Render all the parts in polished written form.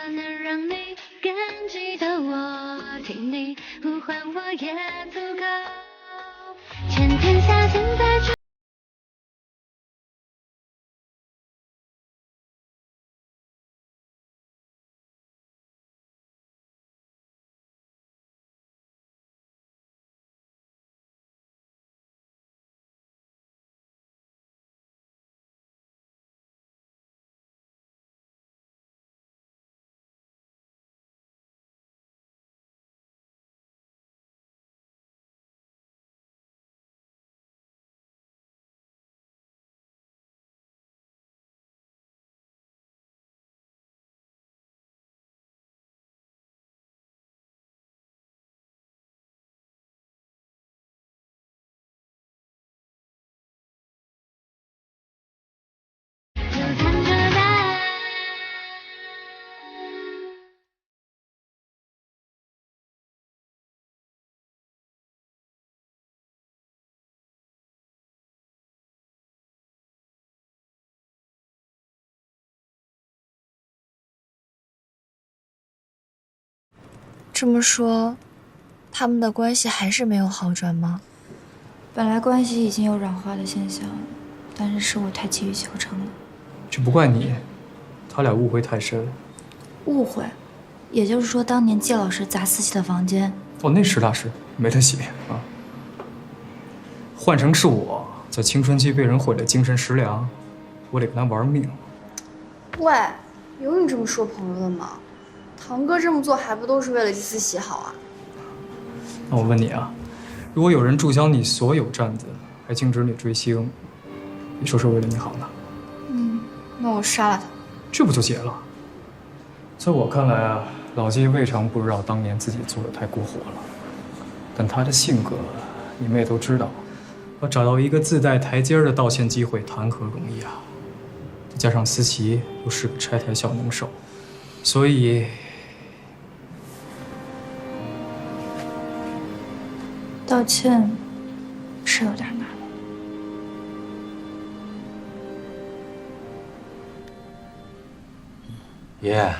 能让你更记得我，听你呼唤我也足够。前天夏天在这。这么说，他们的关系还是没有好转吗？本来关系已经有软化的现象，但是我太急于求成了。这不怪你，他俩误会太深。误会，也就是说，当年季老师砸思琪的房间，哦，那实打实没得洗啊。换成是我在青春期被人毁了精神食粮，我得跟他玩命。喂，有你这么说朋友的吗？堂哥这么做还不都是为了祭司喜好啊？那我问你啊，如果有人注销你所有站子，还禁止你追星，你说是为了你好呢？那我杀了他。这不就结了？在我看来啊，老季未尝不知道当年自己做的太过火了，但他的性格你们也都知道，要找到一个自带台阶的道歉机会，谈何容易啊！再加上思琪又是个拆台小能手，所以道歉是有点难。爷爷，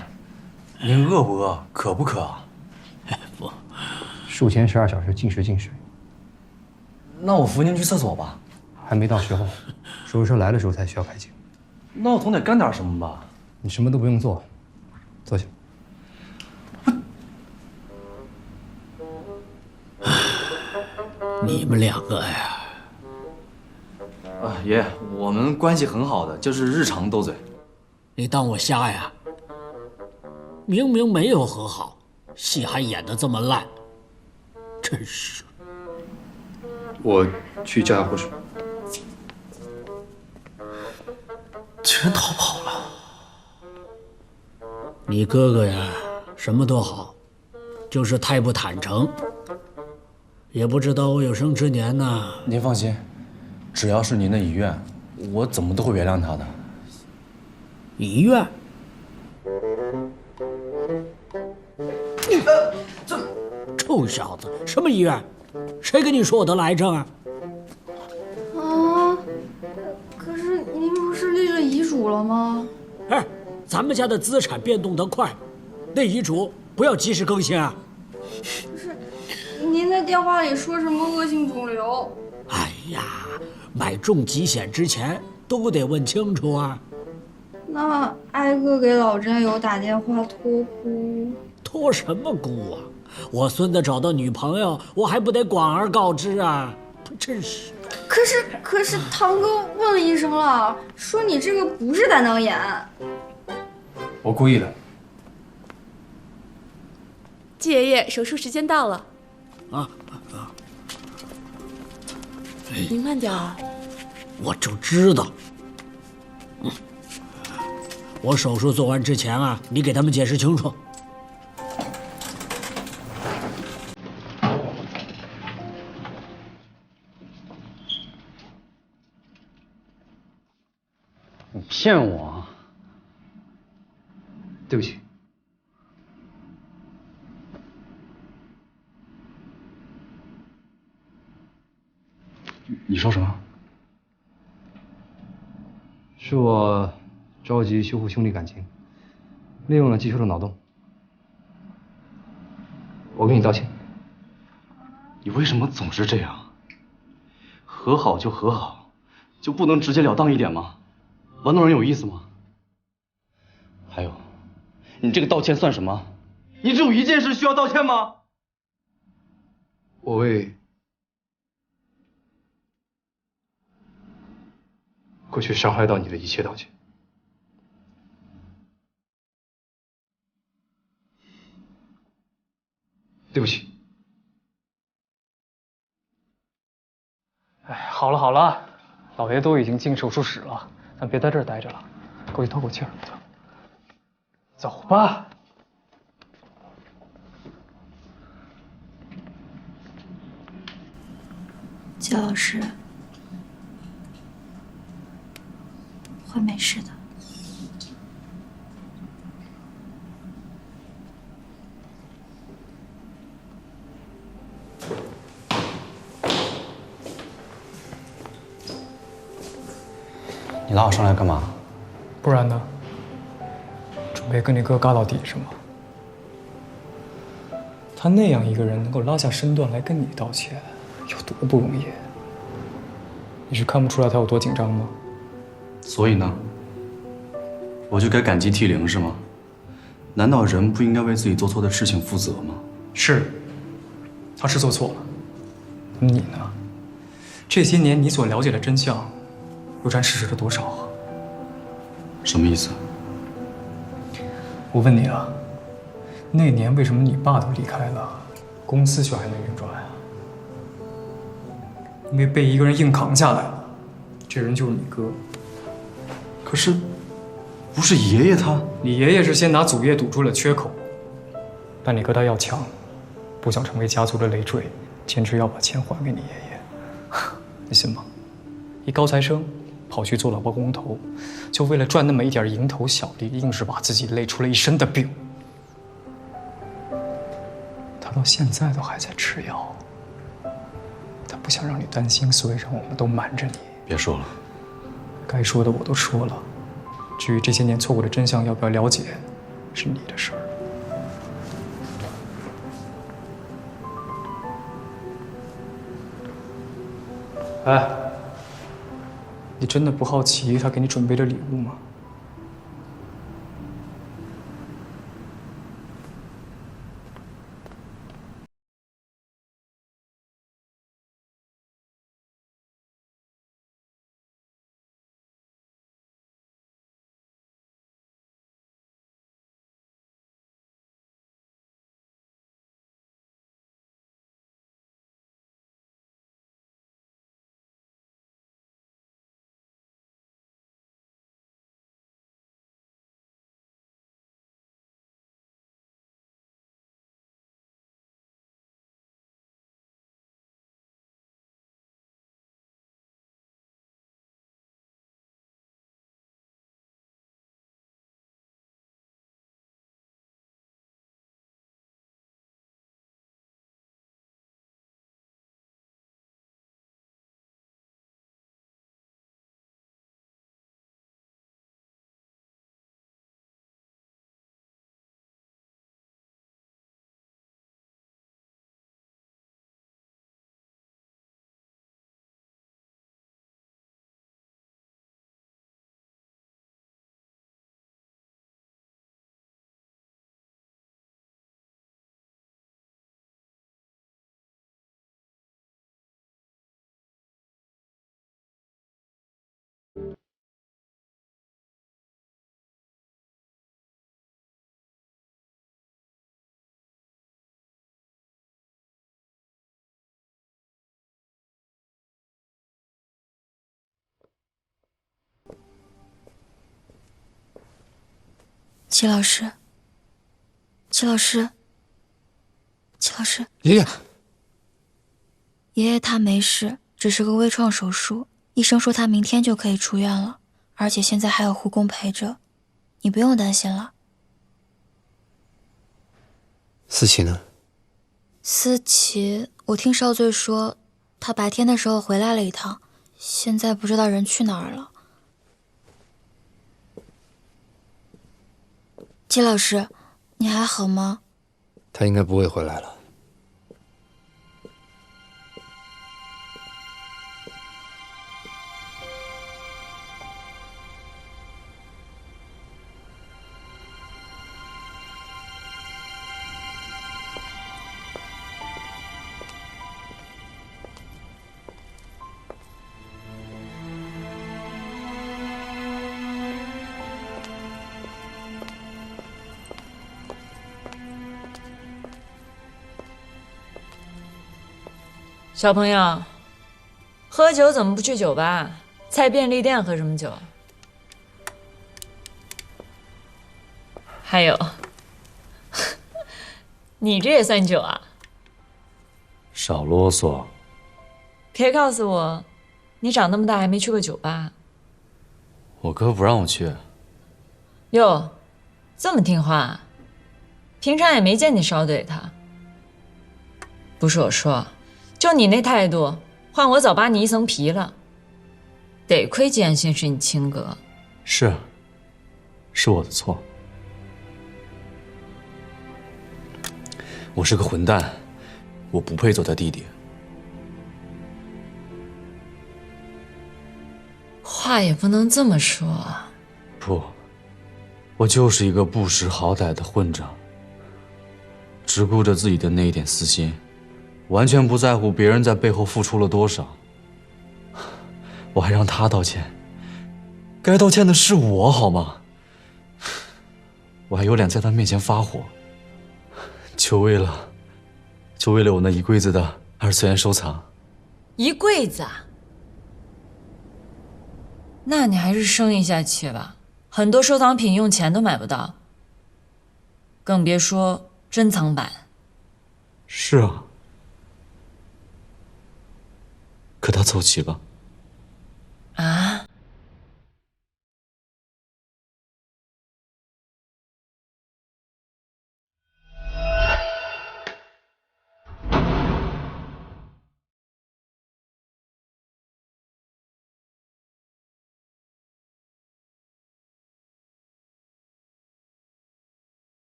您饿不饿？渴不渴？不，术前12小时禁食禁水。那我扶您去厕所吧。还没到时候，手术车来的时候才需要开镜。那我总得干点什么吧？你什么都不用做，坐下。你们两个呀，爷爷，我们关系很好的，就是日常斗嘴。你当我瞎呀？明明没有和好，戏还演得这么烂，真是。我去叫下护士。居然逃跑了！你哥哥呀，什么都好，就是太不坦诚。也不知道我有生之年呢。您放心，只要是您的遗愿，我怎么都会原谅他的。遗愿？臭小子，什么遗愿？谁跟你说我的来症啊？啊，可是您不是立了遗嘱了吗？哎，咱们家的资产变动得快，那遗嘱不要及时更新啊。不是，您在电话里说什么恶性肿瘤？哎呀，买重疾险之前都得问清楚啊。那挨个给老战友打电话托孤？托什么孤啊？我孙子找到女朋友，我还不得广而告之啊？真是。可是堂哥问了医生了，说你这个不是胆囊炎。我故意的。季爷爷，手术时间到了。您慢点啊。我就知道。我手术做完之前啊，你给他们解释清楚。你骗我啊！对不起。你说什么？是我着急修复兄弟感情，利用了技术的脑洞。我跟你道歉。你为什么总是这样？和好就和好，就不能直截了当一点吗？玩弄人有意思吗？还有，你这个道歉算什么？你只有一件事需要道歉吗？我为过去伤害到你的一切道歉。对不起。哎，好了好了，老爷都已经进手术室了，咱别在这儿待着了，过去透口气儿。走吧。季老师，会没事的。你拉我上来干嘛？不然呢？准备跟你哥嘎到底是吗？他那样一个人能够拉下身段来跟你道歉，有多不容易？你是看不出来他有多紧张吗？所以呢？我就该感激涕零是吗？难道人不应该为自己做错的事情负责吗？是，他是做错了。你呢？这些年你所了解的真相，又占事实的多少啊？什么意思？我问你啊，那年为什么你爸都离开了，公司却还能运转啊？因为被一个人硬扛下来了，这人就是你哥。可是，不是爷爷他？你爷爷是先拿祖业堵住了缺口，但你哥他要强，不想成为家族的累赘，坚持要把钱还给你爷爷。你信吗？一高材生跑去做了包工头，就为了赚那么一点蝇头小利，硬是把自己累出了一身的病。他到现在都还在吃药，他不想让你担心，所以让我们都瞒着你。别说了，该说的我都说了，至于这些年错过的真相要不要了解，是你的事儿。哎，你真的不好奇他给你准备的礼物吗？齐老师，齐老师，齐老师，爷爷，爷爷他没事，只是个微创手术，医生说他明天就可以出院了，而且现在还有护工陪着，你不用担心了。思琪呢？思琪，我听少醉说，他白天的时候回来了一趟，现在不知道人去哪儿了。季老师，你还好吗？他应该不会回来了。小朋友，喝酒怎么不去酒吧？在便利店喝什么酒？还有，你这也算酒啊？少啰嗦。别告诉我，你长那么大还没去过酒吧？我哥不让我去。哟，这么听话，平常也没见你少怼他。不是我说。就你那态度，换我早扒你一层皮了。得亏季安心是你亲哥。是我的错。我是个混蛋，我不配做他弟弟。话也不能这么说。不，我就是一个不识好歹的混账，只顾着自己的那一点私心。完全不在乎别人在背后付出了多少，我还让他道歉，该道歉的是我好吗？我还有脸在他面前发火，就为了我那一柜子的二次元收藏。一柜子啊？那你还是生一下气吧，很多收藏品用钱都买不到，更别说珍藏版。是啊。可他凑齐了。啊？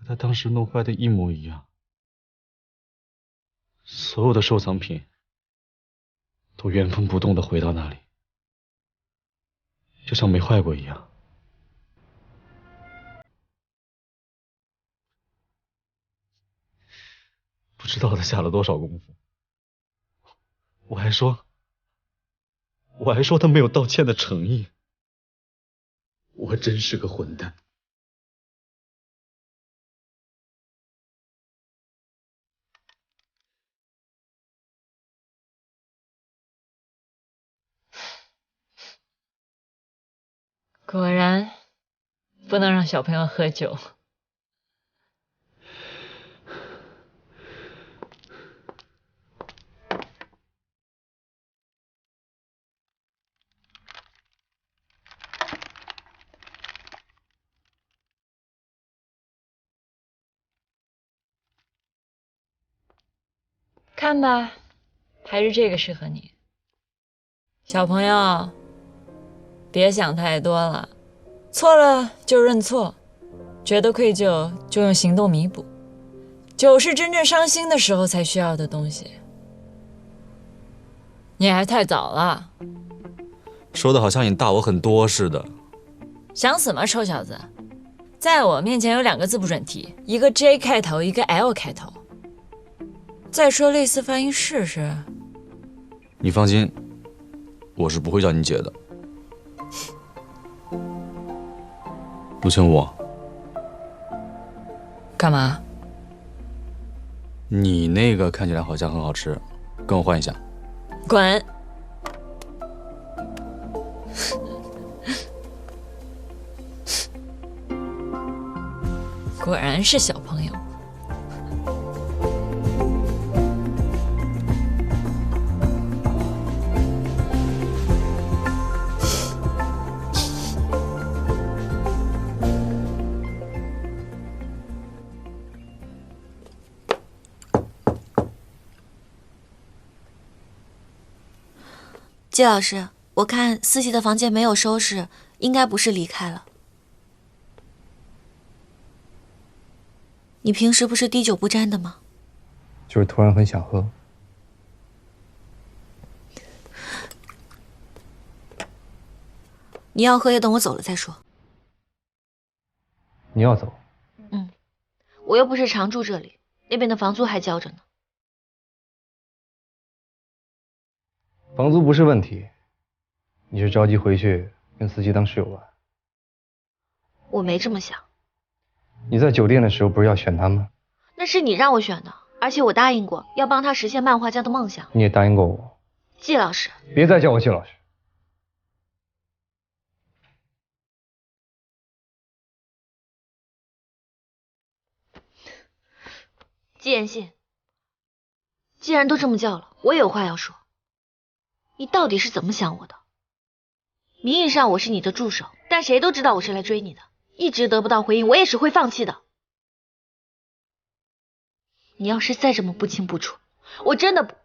和他当时弄坏的一模一样，所有的收藏品都原封不动的回到那里，就像没坏过一样。不知道他下了多少功夫。我还说他没有道歉的诚意。我真是个混蛋。果然不能让小朋友喝酒。看吧，还是这个适合你。小朋友，别想太多了，错了就认错，觉得愧疚就用行动弥补。酒是真正伤心的时候才需要的东西。你还太早了。说的好像你大我很多似的。想死吗，臭小子？在我面前有2个字不准提，一个 J 开头，一个 L 开头。再说类似发音试试。你放心，我是不会叫你姐的。陆清武，干嘛？你那个看起来好像很好吃，跟我换一下。滚！果然是小朋友。季老师，我看思琪的房间没有收拾，应该不是离开了。你平时不是滴酒不沾的吗？就是突然很想喝。你要喝也等我走了再说。你要走？我又不是常住这里，那边的房租还交着呢。房租不是问题，你是着急回去跟司机当室友吧？我没这么想。你在酒店的时候不是要选他吗？那是你让我选的，而且我答应过要帮他实现漫画家的梦想。你也答应过我。季老师，别再叫我季老师。季言信，既然都这么叫了，我也有话要说。你到底是怎么想我的？名义上我是你的助手，但谁都知道我是来追你的，一直得不到回应，我也是会放弃的。你要是再这么不清不楚，我真的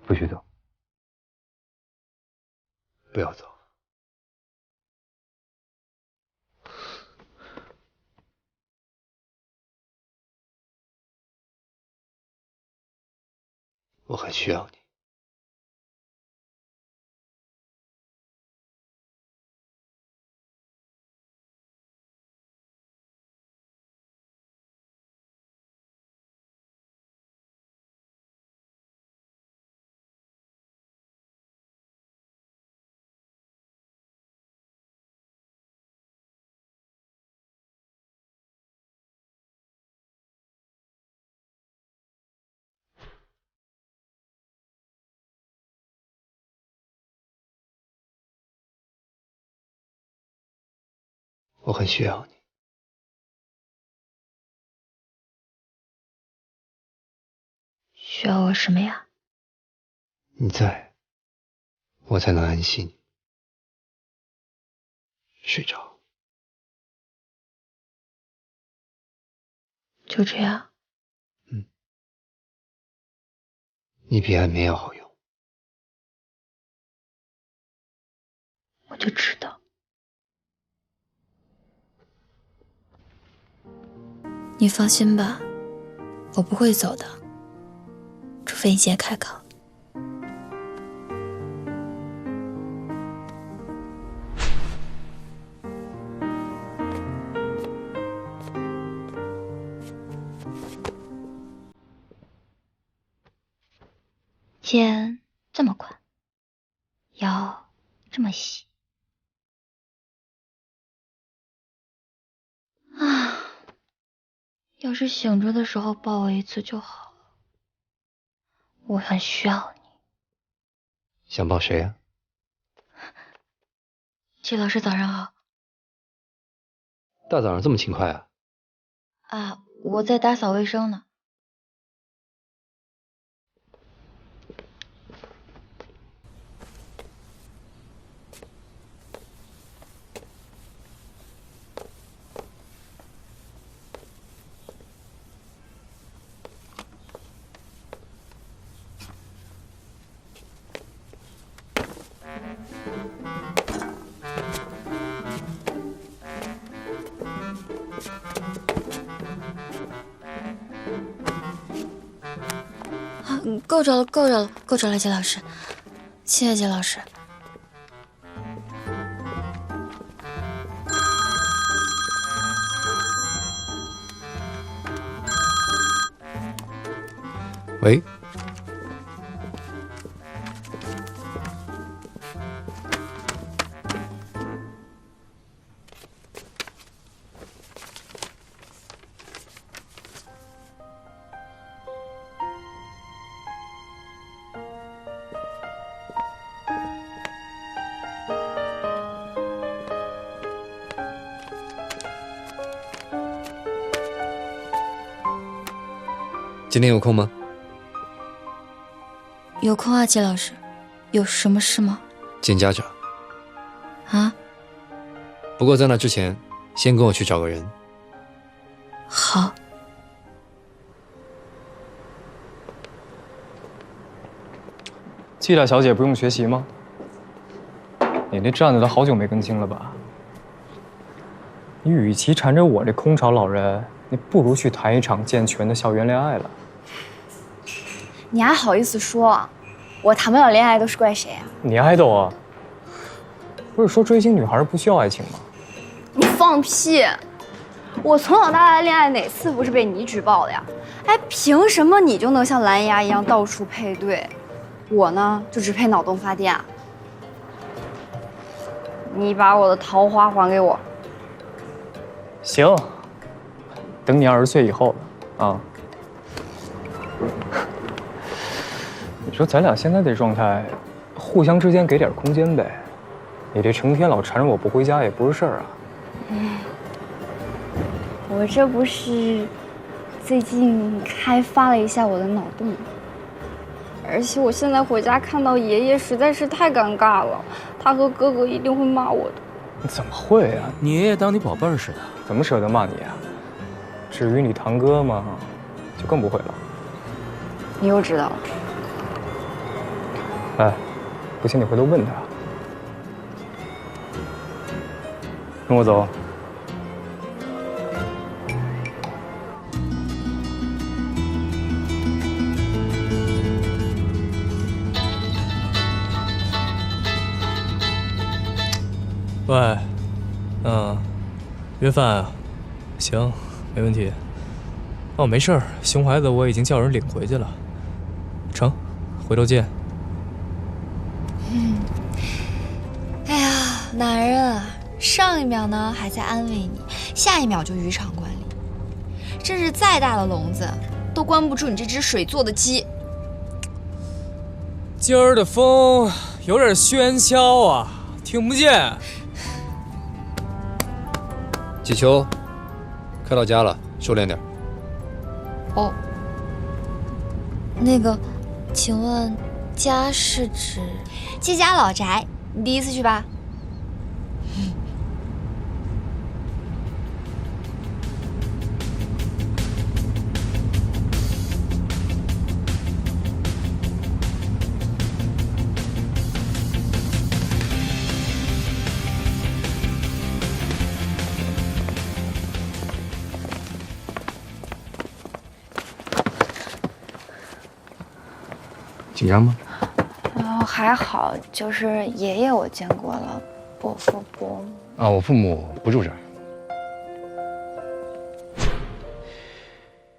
不许走，不要走。我很需要你。我很需要你。需要我什么呀？你在，我才能安心睡着。就这样。你比安眠药好用。我就知道。你放心吧，我不会走的，除非你先开口。肩这么宽，腰这么细。啊，要是醒着的时候抱我一次就好了，我很需要你。想抱谁呀？季老师早上好。大早上这么勤快啊？啊，我在打扫卫生呢。够着了，够着了，够着了，季老师，谢谢季老师。喂，今天有空吗？有空啊，季老师，有什么事吗？见家长。啊？不过在那之前，先跟我去找个人。好。季大小姐不用学习吗？你那站子都好久没更新了吧？你与其缠着我这空巢老人，你不如去谈一场健全的校园恋爱了。你还好意思说？我谈不了恋爱都是怪谁啊？你爱豆啊？不是说追星女孩不需要爱情吗？你放屁！我从小到大的恋爱哪次不是被你举报的呀？哎，凭什么你就能像蓝牙一样到处配对，我呢就只配脑洞发电啊？你把我的桃花还给我。行，等你20岁以后了啊。你说咱俩现在这状态，互相之间给点空间呗。你这成天老缠着我不回家也不是事儿啊。我这不是最近开发了一下我的脑洞，而且我现在回家看到爷爷实在是太尴尬了，他和哥哥一定会骂我的。你怎么会啊？你爷爷当你宝贝儿似的，怎么舍得骂你啊？至于你堂哥嘛，就更不会了。你又知道了？哎，不信你回头问他。跟我走。喂，约饭啊？行，没问题。哦，没事儿，熊孩子我已经叫人领回去了。成，回头见。哎呀，男人啊，上一秒呢还在安慰你，下一秒就渔场管理，真是再大的笼子都关不住你这只水做的鸡。今儿的风有点喧嚣啊，听不见。季秋，快到家了，收敛点。哦，那个，请问家是指季家老宅？你第一次去吧？紧张吗？还好，就是爷爷我见过了，伯父不。啊，我父母不住这儿。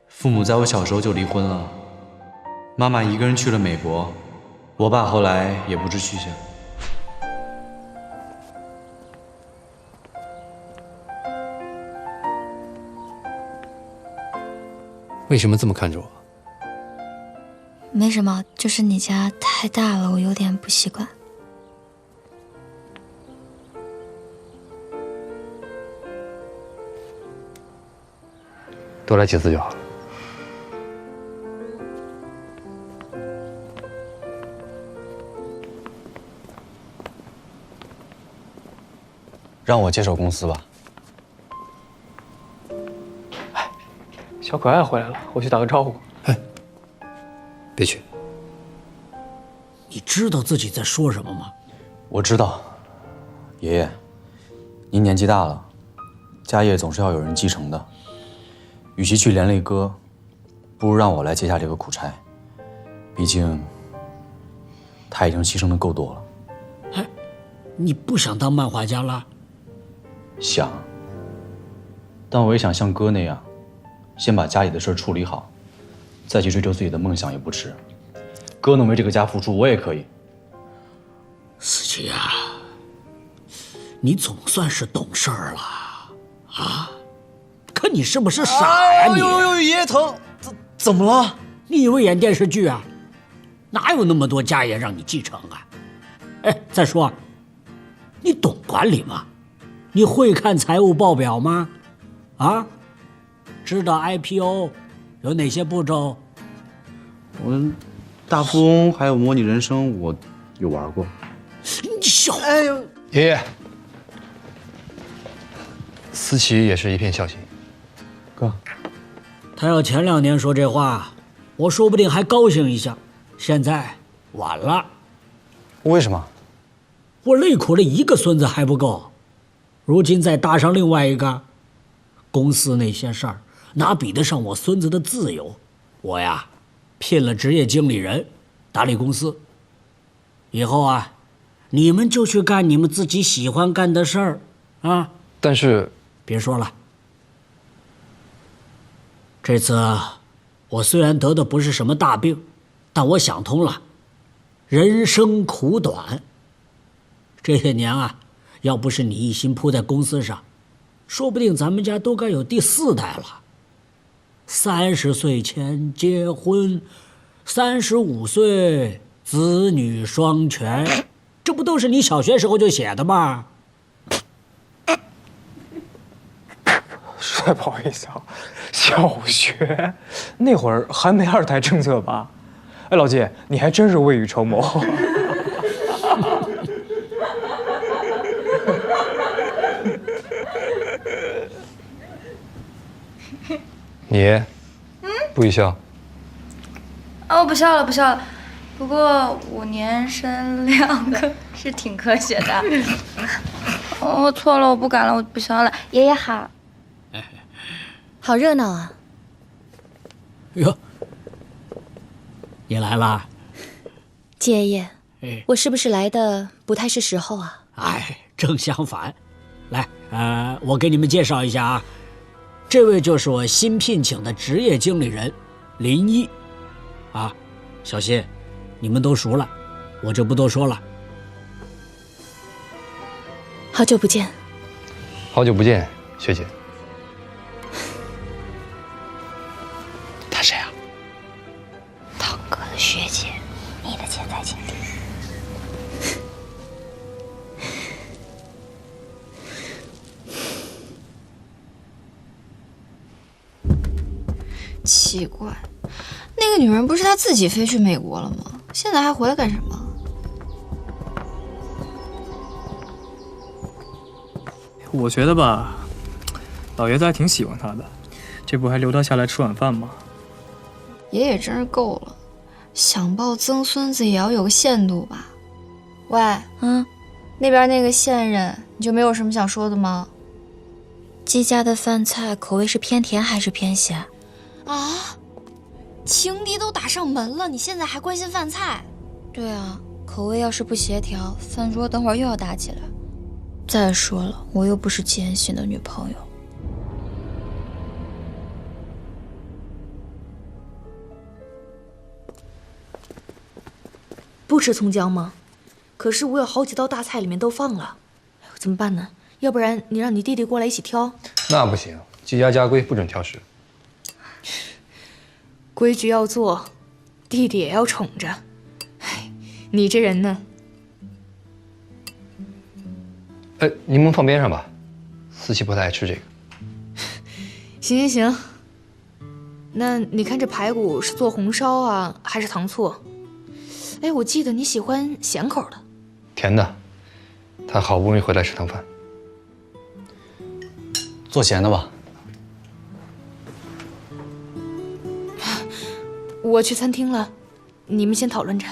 父母在我小时候就离婚了，妈妈一个人去了美国，我爸后来也不知去向。为什么这么看着我？没什么，就是你家太大了，我有点不习惯。多来几次就好。让我接手公司吧。小可爱回来了，我去打个招呼。别去。你知道自己在说什么吗？我知道，爷爷，您年纪大了，家业总是要有人继承的。与其去连累哥，不如让我来接下这个苦差。毕竟，他已经牺牲的够多了。哎，你不想当漫画家了？想，但我也想像哥那样，先把家里的事处理好，再去追求自己的梦想也不迟。哥能为这个家付出，我也可以。思琪啊，你总算是懂事儿了啊！可你是不是傻呀你？呦，爷爷疼，怎么了？你以为演电视剧啊？哪有那么多家业让你继承啊？哎，再说，你懂管理吗？你会看财务报表吗？啊？知道 IPO 有哪些步骤？大富翁还有模拟人生，我有玩过。你小，哎呦，爷爷，思琪也是一片孝心。哥，他要前2年说这话，我说不定还高兴一下。现在晚了，为什么？我累苦了一个孙子还不够，如今再搭上另外一个，公司那些事儿哪比得上我孙子的自由？我呀，聘了职业经理人，打理公司。以后啊，你们就去干你们自己喜欢干的事儿，啊。但是，别说了。这次我虽然得的不是什么大病，但我想通了，人生苦短。这些年啊，要不是你一心扑在公司上，说不定咱们家都该有第4代了。30岁前结婚，35岁子女双全，这不都是你小学时候就写的吗？实在不好意思啊，小学那会儿还没2胎政策吧？哎，老季，你还真是未雨绸缪。你，不许笑。啊，我不笑了，不笑了。不过5年生2个是挺科学的。我错了，我不敢了，我不笑了。爷爷好。好热闹啊！哟，你来啦？季爷爷，我是不是来的不太是时候啊？哎，正相反。来，我给你们介绍一下啊，这位就是我新聘请的职业经理人林一。啊，小新，你们都熟了，我就不多说了。好久不见。好久不见，学姐。他谁啊？堂哥的学姐，你的潜在情敌。奇怪，那个女人不是她自己飞去美国了吗？现在还回来干什么？我觉得吧，老爷子还挺喜欢她的，这不还留她下来吃晚饭吗？爷爷真是够了，想抱曾孙子也要有个限度吧。喂，那边那个现任，你就没有什么想说的吗？季家的饭菜口味是偏甜还是偏咸？啊，情敌都打上门了，你现在还关心饭菜？对啊，口味要是不协调，饭桌等会儿又要打起来。再说了，我又不是简信的女朋友。不吃葱姜吗？可是我有好几道大菜里面都放了，哎呦，怎么办呢？要不然你让你弟弟过来一起挑？那不行，季家家规不准挑食。规矩要做，弟弟也要宠着。哎，你这人呢？柠檬放边上吧，思琪不太爱吃这个。行行行，那你看这排骨是做红烧啊，还是糖醋？哎，我记得你喜欢咸口的。甜的，他好不容易回来吃趟饭。做咸的吧。我去餐厅了，你们先讨论着。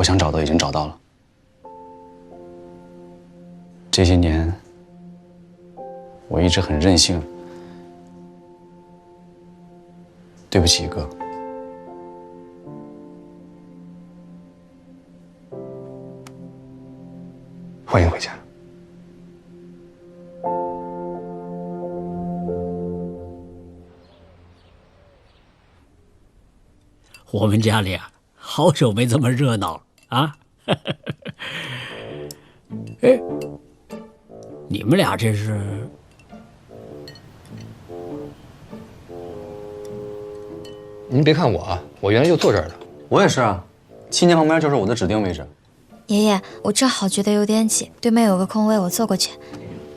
我想找的已经找到了。这些年，我一直很任性。对不起，哥。欢迎回家。我们家里啊，好久没这么热闹了啊！哎，你们俩这是？您别看我啊，我原来就坐这儿的。我也是啊，7年旁边就是我的指定位置。爷爷，我正好觉得有点挤，对面有个空位，我坐过去。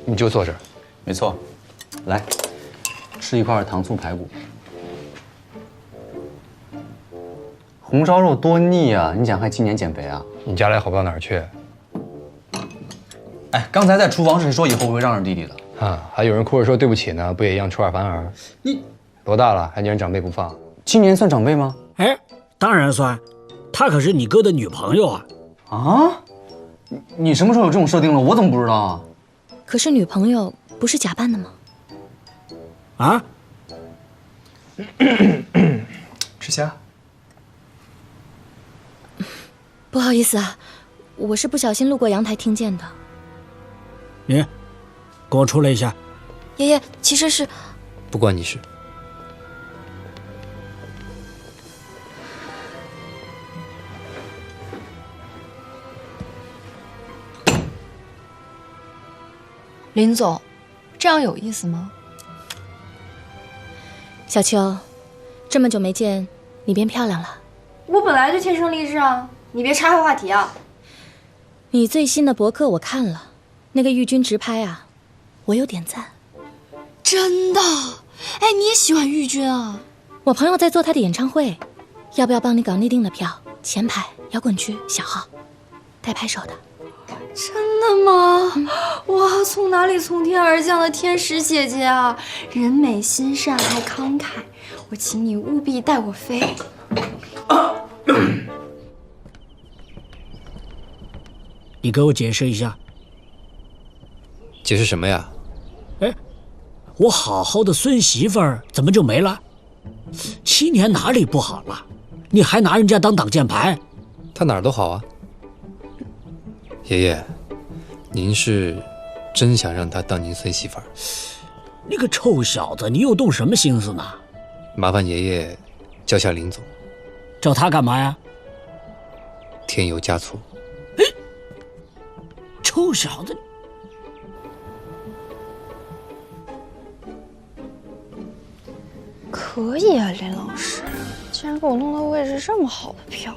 你就坐这儿。没错，来，吃一块糖醋排骨。红烧肉多腻啊！你想害今年减肥啊？你家里好不到哪儿去。哎，刚才在厨房是说以后不会让着弟弟的啊，还有人哭着说对不起呢，不也一样出尔反尔？你多大了，还撵人长辈不放？今年算长辈吗？哎，当然算，她可是你哥的女朋友啊！啊？你什么时候有这种设定了？我怎么不知道啊？可是女朋友不是假扮的吗？啊？吃虾。不好意思啊，我是不小心路过阳台听见的。你，跟我出来一下。爷爷，其实是……不关你事。林总，这样有意思吗？小秋，这么久没见，你变漂亮了。我本来就天生丽质啊，你别岔开话题啊。你最新的博客我看了，那个玉军直拍啊，我有点赞。真的？哎，你也喜欢玉军啊？我朋友在做他的演唱会，要不要帮你搞内定的票？前排摇滚区小号，带拍手的。真的吗？哇，从哪里从天而降的天使姐姐啊！人美心善还慷慨，我请你务必带我飞。你给我解释一下。解释什么呀？哎，我好好的孙媳妇儿怎么就没了？7年哪里不好了？你还拿人家当挡箭牌？他哪儿都好啊。爷爷，您是真想让他当您孙媳妇儿？你个臭小子，你又动什么心思呢？麻烦爷爷叫下林总。叫他干嘛呀？添油加醋。哎，臭小子！可以啊，林老师，竟然给我弄到位置这么好的票。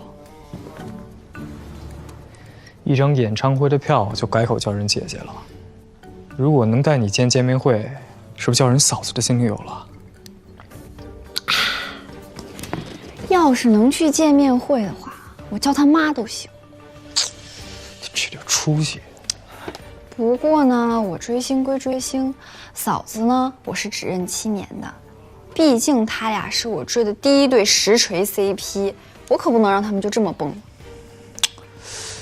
一张演唱会的票就改口叫人姐姐了，如果能带你见见面会，是不是叫人嫂子的心里有了？要是能去见面会的话，我叫他妈都行。这点出息。不过呢，我追星归追星，嫂子呢，我是只认7年的。毕竟他俩是我追的第一对实锤 CP， 我可不能让他们就这么崩了。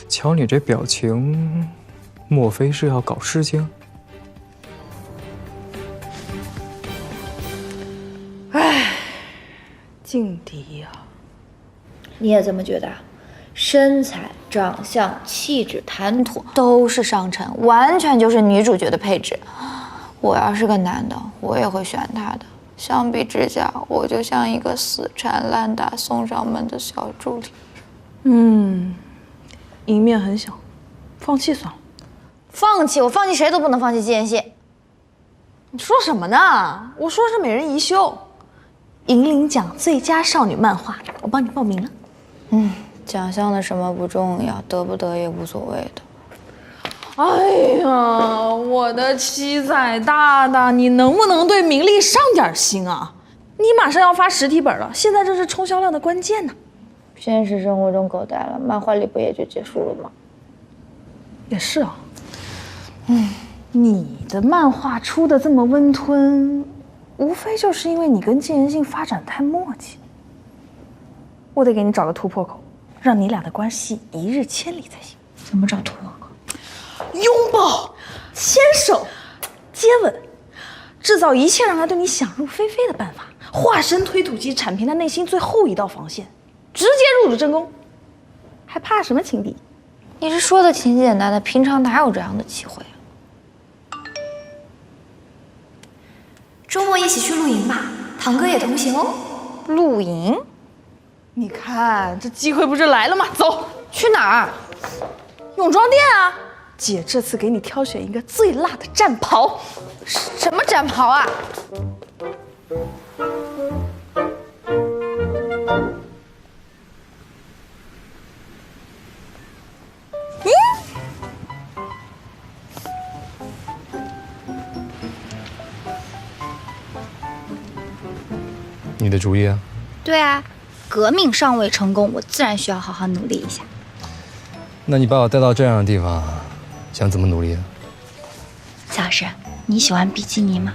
瞧你这表情，莫非是要搞事情？唉，劲敌呀！你也这么觉得啊？身材、长相、气质、谈吐都是上乘，完全就是女主角的配置。我要是个男的，我也会选他的。相比之下，我就像一个死缠烂打送上门的小助理。赢面很小，放弃算了。放弃？我放弃谁都不能放弃季妍希。你说什么呢？我说是美人宜修，银领奖最佳少女漫画，我帮你报名了。奖项的什么不重要，得不得也无所谓的。哎呀，我的七仔大大，你能不能对名利上点心啊？你马上要发实体本了，现在这是冲销量的关键呢。现实生活中狗带了，漫画里不也就结束了吗？也是啊。你的漫画出的这么温吞，无非就是因为你跟季妍信发展太默契。我得给你找个突破口，让你俩的关系一日千里才行。怎么找图？拥抱、牵手、接吻，制造一切让他对你想入非非的办法，化身推土机，铲平他内心最后一道防线，直接入主正宫，还怕什么情敌？你是说的挺简单的，平常哪有这样的机会啊？周末一起去露营吧，堂哥也同行哦。露营？你看这机会不是来了吗？走，去哪儿？泳装店啊！姐这次给你挑选一个最辣的战袍。什么战袍啊？你的主意啊？对啊，革命尚未成功，我自然需要好好努力一下。那你把我带到这样的地方，想怎么努力啊？小老师，你喜欢比基尼吗？